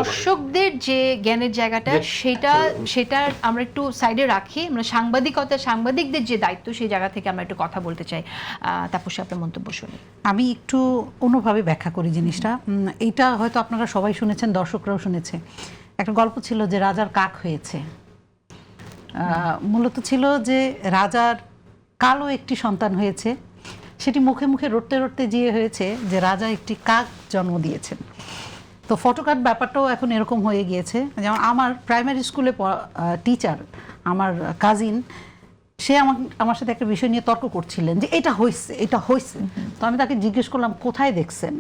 দর্শকদের যে জ্ঞানের জায়গাটা সেটা আমরা একটু সাইডে রাখি। আমরা সাংবাদিকদের যে দায়িত্ব সেই জায়গা থেকে আমরা একটু কথা বলতে চাই। তাপসী, আপনার মন্তব্য শুনি। আমি একটু অন্যভাবে ব্যাখ্যা করি জিনিসটা। এইটা হয়তো আপনারা সবাই শুনেছেন, দর্শকরাও শুনেছে। একটা গল্প ছিল যে রাজার কাক হয়েছে। মূলত ছিল যে রাজার কালো একটি সন্তান হয়েছে, সেটি মুখে মুখে রটতে রটতে গিয়ে হয়েছে যে রাজা একটি কাক জন্ম দিয়েছেন। তো ফটোকার্ড ব্যাপারটাও এখন এরকম হয়ে গিয়েছে। যেমন আমার প্রাইমারি স্কুলে টিচার, আমার কাজিন, সে আমার সাথে একটা বিষয় নিয়ে তর্ক করছিলেন যে এটা হয়েছে। তো আমি তাকে জিজ্ঞেস করলাম কোথায় দেখছেন?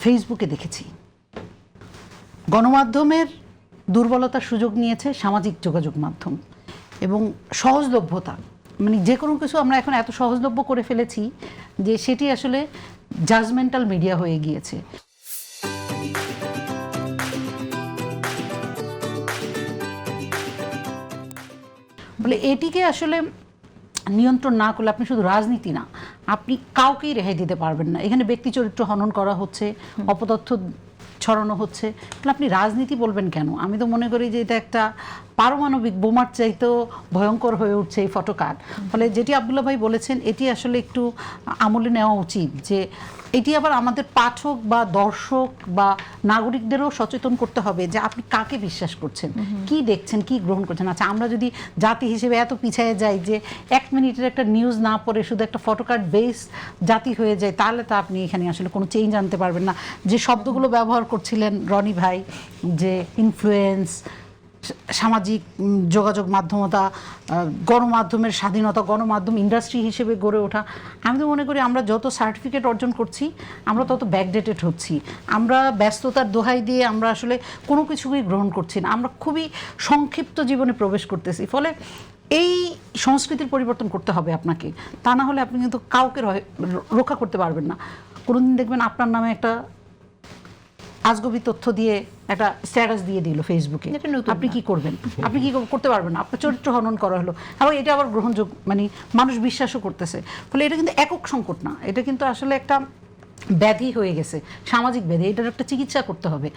ফেসবুকে দেখেছি। গণমাধ্যমের দুর্বলতার সুযোগ নিয়েছে সামাজিক যোগাযোগ মাধ্যম এবং সহজলভ্যতা। মানে যে কোনো কিছু আমরা এখন এত সহজলভ্য করে ফেলেছি যে সেটি আসলে জাজমেন্টাল মিডিয়া হয়ে গিয়েছে। বলে এটিকে আসলে নিয়ন্ত্রণ না করলে আপনি শুধু রাজনীতি না, আপনি কাউকেই রেহাই দিতে পারবেন না। এখানে ব্যক্তি চরিত্র হনন করা হচ্ছে, অপতথ্য ছড়ানো হচ্ছে, তাহলে আপনি রাজনীতি বলবেন কেন? আমি তো মনে করি যে এটা একটা পারমাণবিক বোমার চাইতেও ভয়ঙ্কর হয়ে উঠছে এই ফটোকার্ড। ফলে যেটি আব্দুল্লাহ ভাই বলেছেন এটি আসলে একটু আমলে নেওয়া উচিত, যে এটি আবার আমাদের পাঠক বা দর্শক বা নাগরিকদেরও সচেতন করতে হবে যে আপনি কাকে বিশ্বাস করছেন, কি দেখছেন, কি গ্রহণ করছেন। আচ্ছা, আমরা যদি জাতি হিসেবে এত পিছিয়ে যাই যে 1 মিনিটের একটা নিউজ না পড়ে শুধু একটা ফটোকার্ড বেস জাতি হয়ে যায়, তাহলে তো আপনি এখানে আসলে কোনো চেঞ্জ আনতে পারবেন না। যে শব্দগুলো ব্যবহার করছিলেন রনি ভাই, যে ইনফ্লুয়েন্স, সামাজিক যোগাযোগ মাধ্যমতা, গণমাধ্যমের স্বাধীনতা, গণমাধ্যম ইন্ডাস্ট্রি হিসেবে গড়ে ওঠা, আমি তো মনে করি আমরা যত সার্টিফিকেট অর্জন করছি আমরা তত ব্যাকডেটেড হচ্ছি। আমরা ব্যস্ততার দোহাই দিয়ে আমরা আসলে কোনো কিছুই গ্রহণ করছি না, আমরা খুবই সংক্ষিপ্ত জীবনে প্রবেশ করতেছি। ফলে এই সংস্কৃতির পরিবর্তন করতে হবে আপনাকে, তা না হলে আপনি কিন্তু কাউকে রক্ষা করতে পারবেন না। কোনোদিন দেখবেন আপনার নামে একটা আজগবি তথ্য দিয়ে একটা স্ট্যাটাস দিয়ে দিল ফেসবুকে, আপনি কি করবেন? আপনি কি করতে পারবেন না, আপনার চরিত্র হনন করা হলো। এবং এটা আবার গ্রহণযোগ্য, মানে মানুষ বিশ্বাসও করতেছে। ফলে এটা কিন্তু একক সংকট না, এটা কিন্তু আসলে একটা ব্যাধি হয়ে গেছে, সামাজিক ব্যাধি। এটার একটা চিকিৎসা করতে হবে।